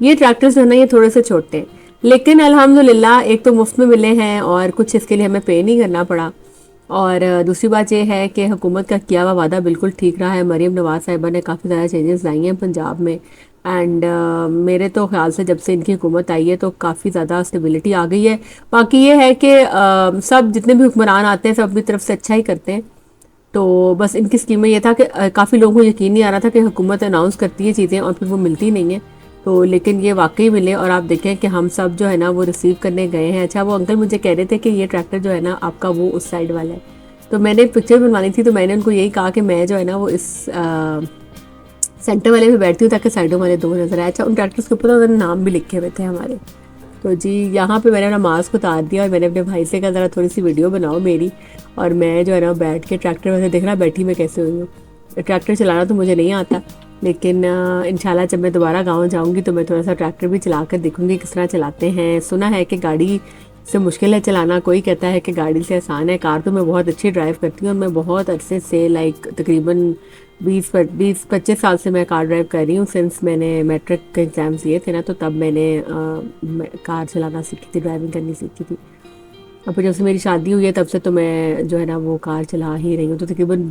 یہ ٹریکٹرز جو ہے نا یہ تھوڑے سے چھوٹے ہیں، لیکن الحمدللہ ایک تو مفت میں ملے ہیں اور کچھ اس کے لیے ہمیں پے نہیں کرنا پڑا، اور دوسری بات یہ ہے کہ حکومت کا کیا ہوا وعدہ بالکل ٹھیک رہا ہے. مریم نواز صاحبہ نے کافی زیادہ چینجز لائی ہیں پنجاب میں، اینڈ میرے تو خیال سے جب سے ان کی حکومت آئی ہے تو کافی زیادہ اسٹیبلٹی آ گئی ہے. باقی یہ ہے کہ سب جتنے بھی حکمران آتے ہیں سب اپنی طرف سے اچھا ہی کرتے ہیں، تو بس ان کی اسکیم میں یہ تھا کہ کافی لوگوں کو یقین نہیں آ رہا تھا کہ حکومت اناؤنس کرتی ہے چیزیں اور پھر وہ ملتی نہیں ہیں، تو لیکن یہ واقعی ملے، اور آپ دیکھیں کہ ہم سب جو ہے نا وہ ریسیو کرنے گئے ہیں. اچھا وہ انکل مجھے کہہ رہے تھے کہ یہ ٹریکٹر جو ہے نا آپ کا وہ اس سائڈ والا ہے، تو میں نے پکچر بنوانی تھی، تو میں نے ان کو یہی کہا کہ میں جو ہے نا وہ اس سینٹر والے پہ بیٹھتی ہوں تاکہ سائڈوں والے دو نظر آئے. اچھا ان ٹریکٹرس کے اوپر انہوں نے نام بھی لکھے ہوئے تھے ہمارے. تو جی یہاں پہ میں نے اپنا ماسک اتار دیا اور میں نے اپنے بھائی سے کہا ذرا تھوڑی سی ویڈیو بناؤ میری، اور میں جو ہے نا بیٹھ کے ٹریکٹر میں سے دیکھنا بیٹھی میں کیسے ہوئی ہوں. ٹریکٹر چلانا تو مجھے نہیں آتا، لیکن انشاءاللہ جب میں دوبارہ گاؤں جاؤں گی تو میں تھوڑا سا ٹریکٹر بھی چلا کر دیکھوں گی کس طرح چلاتے ہیں. سنا ہے کہ گاڑی سے مشکل ہے چلانا، کوئی کہتا ہے کہ گاڑی سے آسان ہے. کار تو میں بہت اچھی ڈرائیو کرتی ہوں، اور میں بہت عرصے سے لائک تقریباً 20-25 سال سے میں کار ڈرائیو کر رہی ہوں. سنس میں نے میٹرک کے ایگزامس دیے تھے نا، تو تب میں نے کار چلانا سیکھی تھی، ڈرائیونگ کرنی سیکھی تھی. اور پھر جب سے میری شادی ہوئی ہے تب سے تو میں جو ہے نا وہ کار چلا ہی رہی ہوں. تو تقریباً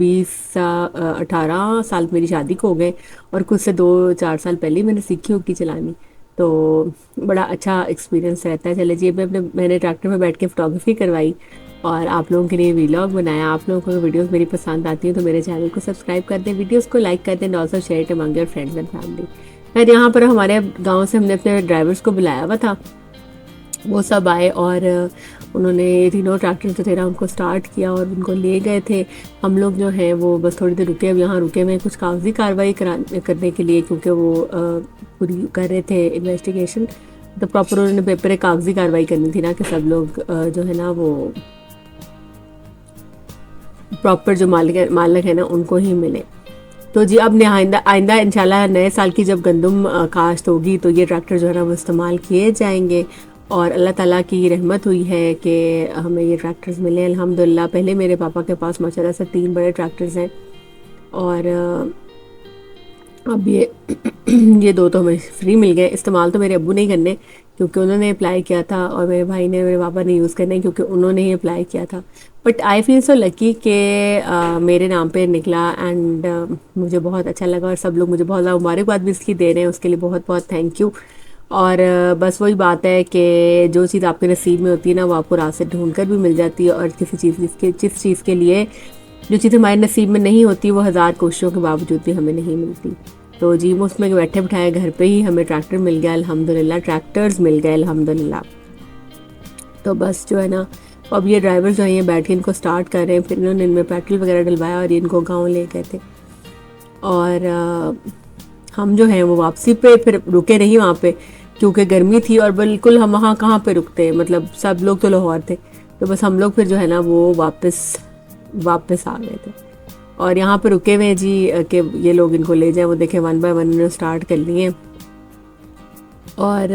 18 سال میری شادی کو ہو گئے، اور کچھ سے 2-4 سال پہلے ہی میں نے سیکھی ہوگی چلانی، تو بڑا اچھا ایکسپیرینس رہتا ہے. چلے جی میں نے ٹریکٹر میں بیٹھ کے فوٹوگرافی کروائی اور آپ لوگوں کے لیے ویلاگ بنایا. آپ لوگوں کو ویڈیوز میری پسند آتی ہیں تو میرے چینل کو سبسکرائب کر دیں، ویڈیوز کو لائک کر دیں، and also share it Umang your friends and family. خیر یہاں پر ہمارے گاؤں سے ہم نے اپنے ڈرائیورس کو بلایا ہوا تھا، وہ سب آئے اور انہوں نے تینوں ٹریکٹر جو تھے نا ان کو سٹارٹ کیا اور ان کو لے گئے تھے. ہم لوگ جو ہیں وہ بس تھوڑی دیر رکے، اب یہاں رکے ہوئے کچھ کاغذی کارروائی کرنے کے لیے، کیونکہ وہ پوری کر رہے تھے انویسٹیگیشن. تو پراپر انہوں نے پیپر کاغذی کارروائی کرنی تھی نا کہ سب لوگ جو ہے نا وہ پراپر جو مالک ہے نا ان کو ہی ملے. تو جی اب آئندہ انشاءاللہ نئے سال کی جب گندم کاشت ہوگی تو یہ ٹریکٹر جو ہے نا وہ استعمال کیے جائیں گے، اور اللہ تعالیٰ کی رحمت ہوئی ہے کہ ہمیں یہ ٹریکٹرز ملے الحمدللہ. پہلے میرے پاپا کے پاس ماشاءاللہ سے 3 بڑے ٹریکٹرز ہیں، اور اب یہ 2 تو ہمیں فری مل گئے. استعمال تو میرے ابو نہیں کرنے کیونکہ انہوں نے اپلائی کیا تھا، اور میرے بھائی نے میرے پاپا نے یوز کرنے کیونکہ انہوں نے ہی اپلائی کیا تھا. بٹ آئی فیل سو لکی کہ میرے نام پہ نکلا، اینڈ مجھے بہت اچھا لگا، اور سب لوگ مجھے بہت زیادہ مبارکباد بھی اس کی دے رہے ہیں، اس کے لیے بہت بہت تھینک یو. اور بس وہی بات ہے کہ جو چیز آپ کے نصیب میں ہوتی ہے نا وہ آپ کو راہ سے ڈھونڈ کر بھی مل جاتی ہے، اور جس چیز کے لیے جو چیز ہمارے نصیب میں نہیں ہوتی وہ 1000 کوششوں کے باوجود بھی ہمیں نہیں ملتی. تو جی مفت میں بیٹھے بٹھائے گھر پہ ہی ہمیں ٹریکٹر مل گیا الحمدللہ، ٹریکٹرز مل گئے الحمدللہ. تو بس جو ہے نا اب یہ ڈرائیور جو ہیں یہ بیٹھ کے ان کو سٹارٹ کر رہے ہیں. پھر انہوں نے ان میں پیٹرول وغیرہ ڈلوایا اور یہ ان کو گاؤں لے گئے تھے، اور ہم جو ہیں وہ واپسی پہ پھر رکے نہیں وہاں پہ کیونکہ گرمی تھی، اور بالکل ہم وہاں کہاں پہ رکتے، مطلب سب لوگ تو لاہور تھے، تو بس ہم لوگ پھر جو ہے نا وہ واپس آ گئے تھے. اور یہاں پہ رکے ہوئے جی کہ یہ لوگ ان کو لے جائیں. وہ دیکھیں 1 by 1 انہوں نے سٹارٹ کر لیے، اور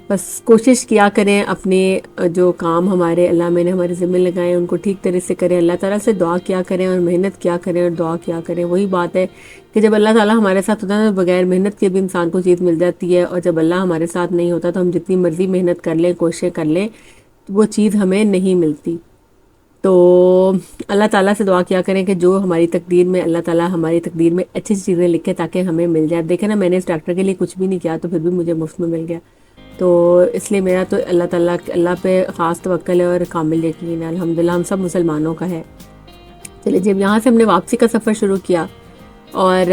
بس کوشش کیا کریں اپنے جو کام ہمارے اللہ میں نے ہمارے ذمہ لگائے ان کو ٹھیک طرح سے کریں. اللہ تعالیٰ سے دعا کیا کریں اور محنت کیا کریں اور دعا کیا کریں. وہی بات ہے کہ جب اللہ تعالیٰ ہمارے ساتھ ہوتا ہے تو بغیر محنت کے بھی انسان کو چیز مل جاتی ہے، اور جب اللہ ہمارے ساتھ نہیں ہوتا تو ہم جتنی مرضی محنت کر لیں، کوششیں کر لیں، وہ چیز ہمیں نہیں ملتی. تو اللہ تعالیٰ سے دعا کیا کریں کہ جو ہماری تقدیر میں اللہ تعالیٰ ہماری تقدیر میں اچھی چیزیں لکھے تاکہ ہمیں مل جائے. دیکھیں نا میں نے اس ڈاکٹر کے لیے کچھ بھی نہیں کیا تو پھر بھی مجھے مفت میں مل گیا. تو اس لیے میرا تو اللہ پہ خاص توکل ہے اور کامل یقین ہے. الحمدللہ ہم سب مسلمانوں کا ہے. چلیے جب یہاں سے ہم نے واپسی کا سفر شروع کیا، اور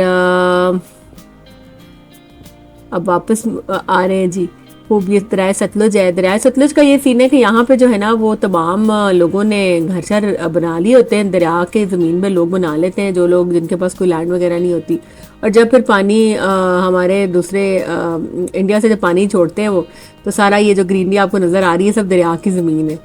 اب واپس آ رہے ہیں جی. خوب یہ دریائے ستلج ہے. دریائے ستلج کا یہ سین ہے کہ یہاں پہ جو ہے نا وہ تمام لوگوں نے گھر شر بنا لیے ہوتے ہیں. دریا کے زمین میں لوگ بنا لیتے ہیں، جو لوگ جن کے پاس کوئی لینڈ وغیرہ نہیں ہوتی. اور جب پھر پانی ہمارے دوسرے انڈیا سے جب پانی چھوڑتے ہیں وہ، تو سارا یہ جو گرینری آپ کو نظر آ رہی ہے سب دریا کی زمین ہے.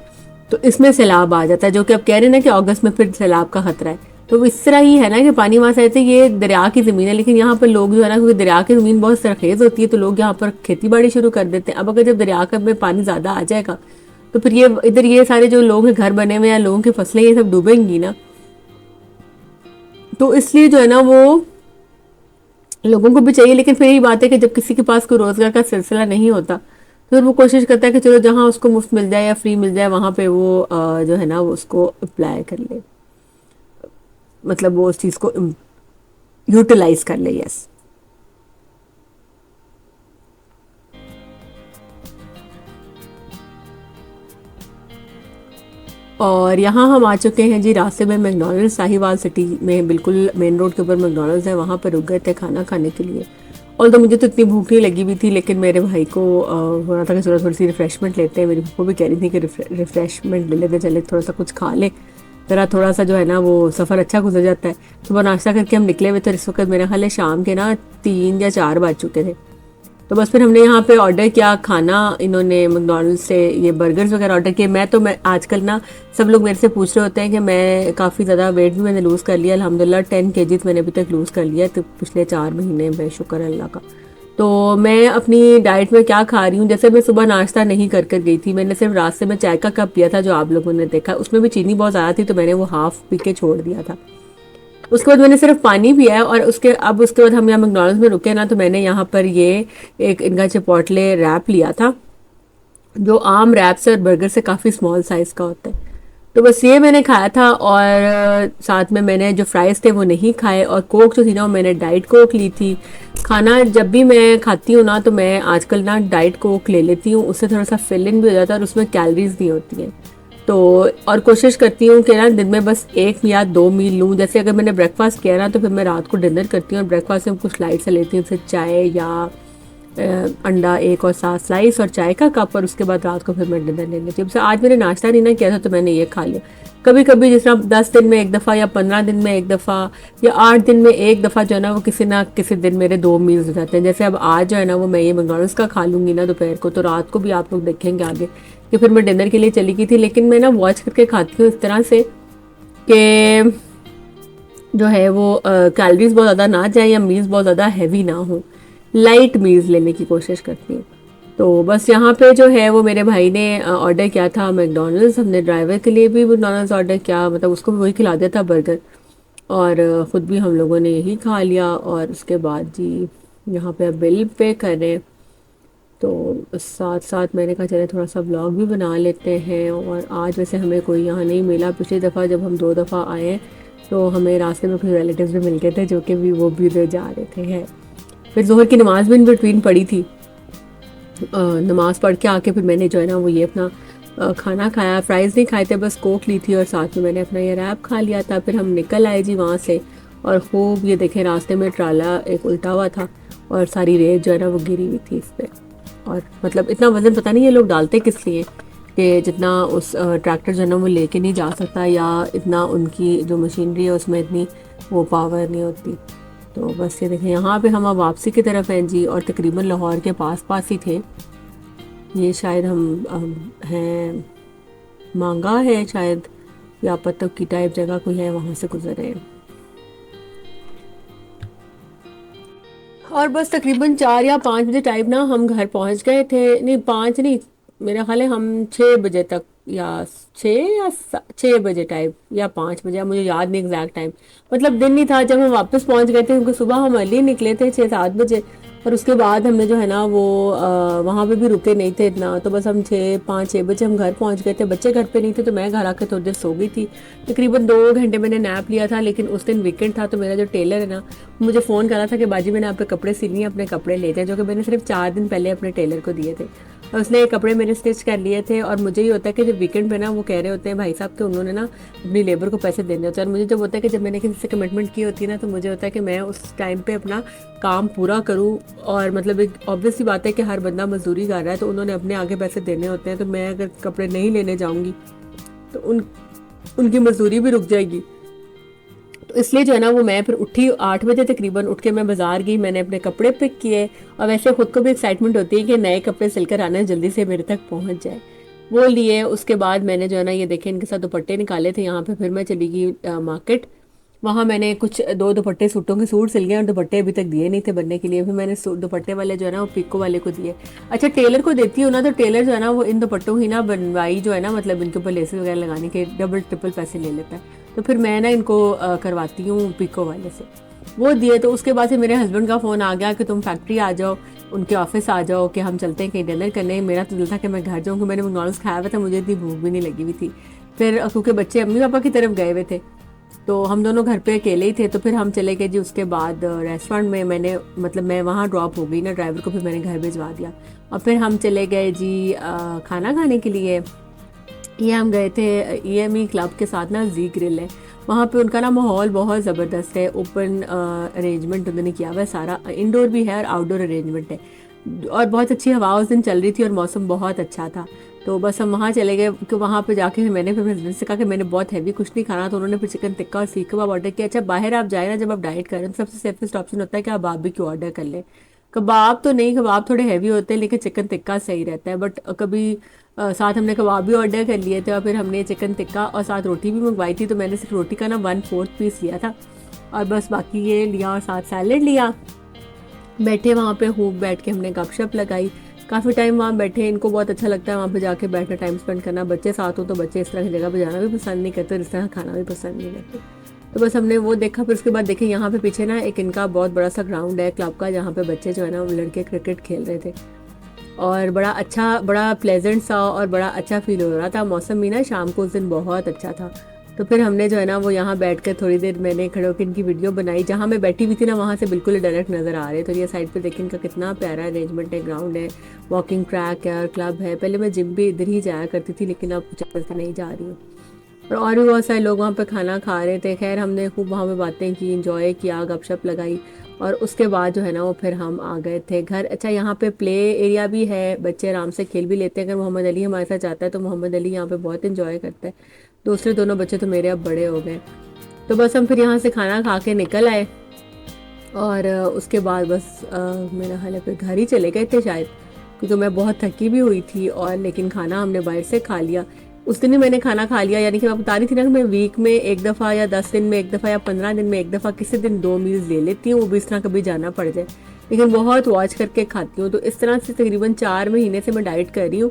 تو اس میں سیلاب آ جاتا ہے، جو کہ اب کہہ رہے ہیں نا کہ اگست میں پھر سیلاب کا خطرہ ہے. تو اس طرح ہی ہے نا کہ پانی وہاں سے آتے یہ دریا کی زمین ہے، لیکن یہاں پر لوگ جو ہے نا کیونکہ دریا کی زمین بہت سرخیز ہوتی ہے تو لوگ یہاں پر کھیتی باڑی شروع کر دیتے ہیں. اب اگر جب دریا کا میں پانی زیادہ آ جائے گا تو پھر یہ ادھر یہ سارے جو لوگ ہیں گھر بنے ہوئے ہیں، لوگوں کی فصلیں یہ سب ڈوبیں گی نا. تو اس لیے جو ہے نا وہ لوگوں کو بھی چاہیے، لیکن پھر یہی بات ہے کہ جب کسی کے پاس کوئی روزگار کا سلسلہ نہیں ہوتا تو پھر وہ کوشش کرتا ہے کہ چلو جہاں اس کو مفت مل جائے یا فری مل جائے وہاں پہ وہ جو ہے نا وہ اس کو اپلائی کر لے، مطلب وہ اس چیز کو یوٹیلائز کر لے. یس. اور یہاں ہم آ چکے ہیں جی راستے میں میکڈونلڈ، ساہیوال سٹی میں بالکل مین روڈ کے اوپر میکڈونلڈز ہے، وہاں پر رک گئے تھے کھانا کھانے کے لیے. اور تو مجھے تو اتنی بھوک نہیں لگی ہوئی تھی، لیکن میرے بھائی کو ہو رہا تھا کہ چلو تھوڑی سی ریفریشمنٹ لیتے ہیں. میری بھوک بھی کہہ رہی تھی کہ ریفریشمنٹ لے لیتے چلے، تھوڑا سا کچھ کھا لے، ذرا تھوڑا سا جو ہے نا وہ سفر اچھا گزر جاتا ہے. صبح ناشتہ کر کے ہم نکلے ہوئے تھے، اس وقت میرا خیال ہے شام کے نا 3 یا 4 بج چکے تھے. تو بس پھر ہم نے یہاں پہ آرڈر کیا کھانا، انہوں نے میکڈونلڈ سے یہ برگرز وغیرہ آرڈر کیے. میں آج کل نا سب لوگ میرے سے پوچھ رہے ہوتے ہیں کہ میں کافی زیادہ ویٹ بھی میں نے لوز کر لیا الحمدللہ، 10 kgs میں نے ابھی تک لوز کر لیا تو پچھلے 4 مہینے میں، شکر اللہ کا. تو میں اپنی ڈائٹ میں کیا کھا رہی ہوں، جیسے میں صبح ناشتہ نہیں کر گئی تھی، میں نے صرف راستے میں چائے کا کپ پیا تھا جو آپ لوگوں نے دیکھا، اس میں بھی چینی بہت زیادہ تھی تو میں نے وہ ہاف پی کے چھوڑ دیا تھا. اس کے بعد میں نے صرف پانی پیا ہے. اور اس کے بعد ہم یہاں میکڈونلڈز میں رکے نا تو میں نے یہاں پر یہ ایک ان کا چپوٹلے ریپ لیا تھا جو عام ریپ سے اور برگر سے کافی اسمال سائز کا ہوتا ہے. تو بس یہ میں نے کھایا تھا، اور ساتھ میں نے جو فرائز تھے وہ نہیں کھائے، اور کوک جو تھی نا میں نے ڈائٹ کوک لی تھی. کھانا جب بھی میں کھاتی ہوں نا تو میں آج کل نا ڈائٹ کوک لے لیتی ہوں، اس سے تھوڑا سا فلنگ بھی ہو جاتا ہے اور اس میں کیلریز نہیں ہوتی ہیں. تو اور کوشش کرتی ہوں کہ نا دن میں بس 1 یا 2 میل لوں. جیسے اگر میں نے بریک فاسٹ کیا نا تو پھر میں رات کو ڈنر کرتی ہوں، اور بریک فاسٹ میں کچھ لائٹ سے لیتی ہوں، پھر چائے یا انڈا 1 اور 7 سلائس اور چائے کا کپ، اور اس کے بعد رات کو پھر میں ڈنر لے لیتی ہوں. آج میں نے ناشتہ نہیں نہ کیا تھا تو میں نے یہ کھا لیا. کبھی کبھی جس طرح 10 دن میں ایک دفعہ یا 15 دن میں ایک دفعہ یا 8 دن میں ایک دفعہ جو ہے نا وہ کسی نہ کسی دن میرے 2 میلز ہو جاتے ہیں. جیسے اب آج جو ہے نا وہ میں یہ میکڈونلڈس کا کھا لوں گی نا دوپہر کو، تو رات کو بھی آپ لوگ دیکھیں گے آگے کہ پھر میں ڈنر کے لیے چلی گئی تھی. لیکن میں نا واچ کر کے کھاتی ہوں اس طرح سے کہ جو ہے وہ کیلریز بہت زیادہ نہ جائیں یا میلز بہت زیادہ ہیوی نہ ہوں، لائٹ میلز لینے کی کوشش کرتی ہوں. تو بس یہاں پہ جو ہے وہ میرے بھائی نے آرڈر کیا تھا میکڈونلڈز، ہم نے ڈرائیور کے لیے بھی میکڈونلڈز آرڈر کیا، مطلب اس کو بھی وہی کھلا دیا تھا برگر، اور خود بھی ہم لوگوں نے یہی کھا لیا. اور اس کے بعد جی یہاں پہ بل پے کریں تو ساتھ ساتھ میں نے کہا چلے تھوڑا سا بلاگ بھی بنا لیتے ہیں. اور آج ویسے ہمیں کوئی یہاں نہیں ملا، پچھلی دفعہ جب ہم 2 دفعہ آئے تو ہمیں راستے میں کچھ ریلیٹیوز بھی مل گئے تھے جو کہ بھی وہ بھی ادھر جا رہے تھے. ہے پھر ظہر کی نماز بھی ان بٹوین پڑھی تھی، نماز پڑھ کے آ کے پھر میں نے جو ہے نا وہ یہ اپنا کھانا کھایا. فرائز نہیں کھائے تھے، بس کوک لی تھی اور ساتھ میں نے اپنا یہ ریپ کھا لیا تھا. پھر ہم نکل آئے جی وہاں سے، اور خوب یہ دیکھیں راستے میں ٹرالا ایک الٹا ہوا تھا اور ساری ریت جو ہے نا وہ گری ہوئی تھی اس پہ. اور مطلب اتنا وزن پتہ نہیں یہ لوگ ڈالتے کس لیے کہ جتنا اس ٹریکٹر جو ہے نا وہ لے کے نہیں جا سکتا، یا اتنا ان کی جو مشینری ہے اس میں اتنی وہ پاور نہیں ہوتی. تو بس یہ دیکھیں یہاں پہ ہم اب واپسی کی طرف ہیں جی، اور تقریباً لاہور کے پاس ہی تھے. یہ شاید ہم ہیں مانگا ہے شاید، یا پتک کی ٹائپ جگہ کوئی ہے، وہاں سے گزر رہے ہیں. اور بس تقریباً 4 یا 5 بجے ٹائپ نا ہم گھر پہنچ گئے تھے. نہیں 5 نہیں، میرا خیال ہے ہم 6 بجے تک، یا 6 بجے ٹائپ یا 5 بجے، مجھے یاد نہیں ایگزیکٹ ٹائم، مطلب دن نہیں تھا جب ہم واپس پہنچ گئے تھے، کیونکہ صبح ہم ارلی نکلے تھے 6-7 بجے، اور اس کے بعد ہم نے جو ہے نا وہ وہاں پہ بھی رکے نہیں تھے اتنا. تو بس ہم 5-6 بجے ہم گھر پہنچ گئے تھے. بچے گھر پہ نہیں تھے تو میں گھر آ کے تھوڑی دیر سو گئی تھی. تقریباً 2 گھنٹے میں نے نیپ لیا تھا. لیکن اس دن ویکینڈ تھا تو میرا جو ٹیلر ہے نا مجھے فون کرا تھا کہ باجی میں نے آپ کے کپڑے سلنی ہے، اپنے کپڑے لے جائیں، جو کہ میں نے صرف 4 دن پہلے اپنے ٹیلر کو دیے تھے، اور اس نے یہ کپڑے میرے اسٹچ کر لیے تھے. اور مجھے یہ ہوتا ہے کہ جب ویکینڈ پہ نا وہ کہہ رہے ہوتے ہیں بھائی صاحب کہ انہوں نے نا اپنی لیبر کو پیسے دینے ہوتے ہیں، اور مجھے جب ہوتا ہے کہ جب میں نے کسی سے کمٹمنٹ کی ہوتی ہے نا تو مجھے ہوتا ہے کہ میں اس ٹائم پہ اپنا کام پورا کروں. اور مطلب ایک obvious سی بات ہے کہ ہر بندہ مزدوری کر رہا ہے تو انہوں نے اپنے آگے پیسے دینے ہوتے ہیں، تو میں اگر کپڑے نہیں لینے جاؤں گی تو ان کی مزدوری بھی رک جائے گی. تو اس لیے جو ہے نا وہ میں پھر اٹھی 8 بجے تقریباً، اٹھ کے میں بازار گئی، میں نے اپنے کپڑے پک کیے. اور ویسے خود کو بھی ایکسائٹمنٹ ہوتی ہے کہ نئے کپڑے سل کر آنا جلدی سے میرے تک پہنچ جائے، وہ لیے. اس کے بعد میں نے جو ہے نا یہ دیکھیں ان کے ساتھ دوپٹے نکالے تھے یہاں پہ. پھر میں چلی گئی مارکیٹ، وہاں میں نے کچھ 2 دوپٹے سوٹوں کے سوٹ سل گئے، اور دوپٹے ابھی تک دیے نہیں تھے بننے کے لیے. پھر میں نے دوپٹے والے جو ہے نا وہ پیکو والے کو دیے. اچھا ٹیلر کو دیتی ہوں نا تو ٹیلر جو ہے نا وہ ان دوپٹوں ہی نا بنوائی جو ہے نا مطلب ان کے اوپر لیسز وغیرہ لگانے کے ڈبل ٹرپل پیسے لے لیتا ہے. تو پھر میں نا ان کو کرواتی ہوں پیکو والے سے. وہ دیے. تو اس کے بعد سے میرے ہسبینڈ کا فون آ گیا کہ تم فیکٹری آ جاؤ, ان کے آفس آ جاؤ کہ ہم چلتے ہیں کہیں ڈنر کرنے. میرا تو دل تھا کہ میں گھر جاؤں, کہ میں نے مکڈونلڈس کھایا ہوا تھا, مجھے اتنی بھوک بھی نہیں لگی ہوئی تھی. پھر کیونکہ بچے امی پاپا کی طرف گئے ہوئے تھے تو ہم دونوں گھر پہ اکیلے ہی تھے. تو پھر ہم چلے گئے جی. اس کے بعد ریسٹورینٹ میں میں نے مطلب میں وہاں ڈراپ ہو گئی نا ڈرائیور کو, پھر میں نے گھر بھجوا دیا. اور پھر ہم چلے گئے جی کھانا کھانے کے لیے. یہ ہم گئے تھے ای ایم ای کلب کے ساتھ نا, زی گرل ہے وہاں پہ. ان کا نا ماحول بہت زبردست ہے, اوپن ارینجمنٹ انہوں نے کیا ہوا ہے سارا, انڈور بھی ہے اور آؤٹ ڈور ارینجمنٹ ہے. اور بہت اچھی ہوا اس دن چل رہی تھی اور موسم بہت اچھا تھا. تو بس ہم وہاں چلے گئے کہ وہاں پہ جا کے میں نے پھر ہسبینڈ سے کہا کہ میں نے بہت ہیوی کچھ نہیں کھانا. تو انہوں نے پھر چکن ٹکا اور سیخ کباب آرڈر کیا. اچھا باہر آپ جائیں نا جب آپ ڈائٹ کر رہے ہیں تو سب سے سیفسٹ آپشن ہوتا ہے کہ آپ باربیکیو آرڈر کر لیں. کباب تو نہیں, کباب تھوڑے ہیوی ہوتے ہیں, لیکن چکن ٹکا صحیح رہتا ہے. بٹ کبھی ساتھ ہم نے کباب بھی آرڈر کر لیے تھے, اور پھر ہم نے چکن ٹکا اور ساتھ روٹی بھی منگوائی تھی. تو میں نے صرف روٹی کا نا 1/4 پیس لیا تھا, اور بس باقی یہ لیا اور ساتھ سیلڈ لیا. بیٹھے وہاں پہ خوب بیٹھ کے ہم نے گپ شپ لگائی. کافی ٹائم وہاں بیٹھے, ان کو بہت اچھا لگتا ہے وہاں پہ جا کے بیٹھنا, ٹائم اسپینڈ کرنا. بچے ساتھ ہوں تو بچے اس طرح کی جگہ پہ جانا بھی پسند نہیں کرتے, اس طرح کھانا بھی پسند نہیں کرتے. تو بس ہم نے وہ دیکھا. پھر اس کے بعد دیکھیں یہاں پہ پیچھے نا ایک ان کا بہت بڑا سا گراؤنڈ ہے کلب کا, جہاں پہ بچے جو ہے نا وہ لڑکے کرکٹ کھیل رہے تھے, اور بڑا اچھا بڑا پلیزنٹ سا اور بڑا اچھا فیل ہو رہا تھا. موسم بھی نا شام کو اس دن بہت اچھا تھا. تو پھر ہم نے جو ہے نا وہ یہاں بیٹھ کر تھوڑی دیر میں نے کھڑے ہو کے ان کی ویڈیو بنائی. جہاں میں بیٹھی ہوئی تھی نا وہاں سے بالکل ڈائریکٹ نظر آ رہے. تو یہ سائڈ پہ دیکھیں ان کا کتنا پیارا ارینجمنٹ ہے, گراؤنڈ ہے, واکنگ ٹریک ہے اور کلب ہے. پہلے میں جم بھی ادھر ہی جایا کرتی تھی, لیکن اب کچھ چکر سے نہیں جا رہی ہوں. اور بھی بہت سارے لوگ وہاں پہ کھانا کھا رہے تھے. خیر ہم نے خوب وہاں پہ باتیں کی, انجوائے کیا, گپ شپ لگائی, اور اس کے بعد جو ہے نا وہ پھر ہم آ گئے تھے گھر. اچھا یہاں پہ پلے ایریا بھی ہے, بچے آرام سے کھیل بھی لیتے ہیں. اگر محمد علی ہمارے ساتھ جاتا ہے تو محمد علی یہاں پہ بہت انجوائے کرتا ہے. دوسرے دونوں بچے تو میرے اب بڑے ہو گئے. تو بس ہم پھر یہاں سے کھانا کھا کے نکل آئے, اور اس کے بعد بس میرا حال ہے پھر گھر ہی چلے گئے تھے شاید, کیونکہ میں بہت تھکی بھی ہوئی تھی. اور لیکن کھانا ہم نے باہر سے کھا لیا. اس دن ہی میں نے کھانا کھا لیا, یعنی کہ میں بتا رہی تھی نا کہ میں ویک میں ایک دفعہ یا 10 دن میں ایک دفعہ یا 15 دن میں ایک دفعہ کسی دن 2 میلز لے لیتی ہوں, وہ بھی اس طرح کبھی جانا پڑ جائے, لیکن بہت واچ کر کے کھاتی ہوں. تو اس طرح سے تقریباً 4 مہینے سے میں ڈائٹ کر رہی ہوں.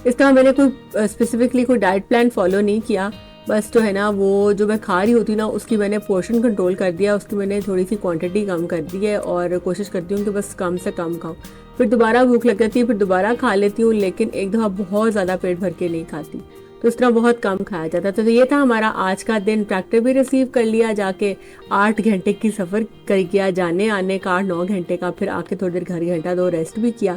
اس طرح میں نے کوئی اسپیسیفکلی کوئی ڈائٹ پلان فالو نہیں کیا. بس جو ہے نا وہ جو میں کھا رہی ہوتی نا اس کی میں نے پورشن کنٹرول کر دیا, اس کی میں نے تھوڑی سی کوانٹٹی کم کر دی ہے, اور کوشش کرتی ہوں کہ بس کم سے کم کھاؤں. پھر دوبارہ بھوک لگ جاتی ہے, پھر دوبارہ کھا لیتی ہوں, لیکن ایک دفعہ بہت زیادہ پیٹ بھر کے نہیں کھاتی. تو اس طرح بہت کم کھایا جاتا. تو یہ تھا ہمارا آج کا دن. ٹریکٹر بھی ریسیو کر لیا جا کے, 8 گھنٹے کی سفر کر کیا, جانے آنے کا 8-9 گھنٹے کا. پھر آ کے تھوڑی دیر گھر گھنٹہ 2 ریسٹ بھی کیا.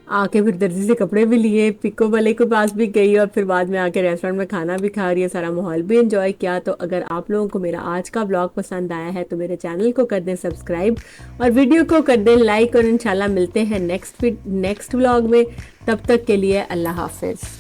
آ کے پھر درزی سے کپڑے بھی لیے, پکو والے کے پاس بھی گئی, اور پھر بعد میں آ کے ریسٹورینٹ میں کھانا بھی کھا رہی ہے, سارا ماحول بھی انجوائے کیا. تو اگر آپ لوگوں کو میرا آج کا بلاگ پسند آیا ہے تو میرے چینل کو کر دیں سبسکرائب, اور ویڈیو کو کر دیں لائک, اور انشاءاللہ ملتے ہیں نیکسٹ بلاگ میں. تب تک کے لیے اللہ حافظ.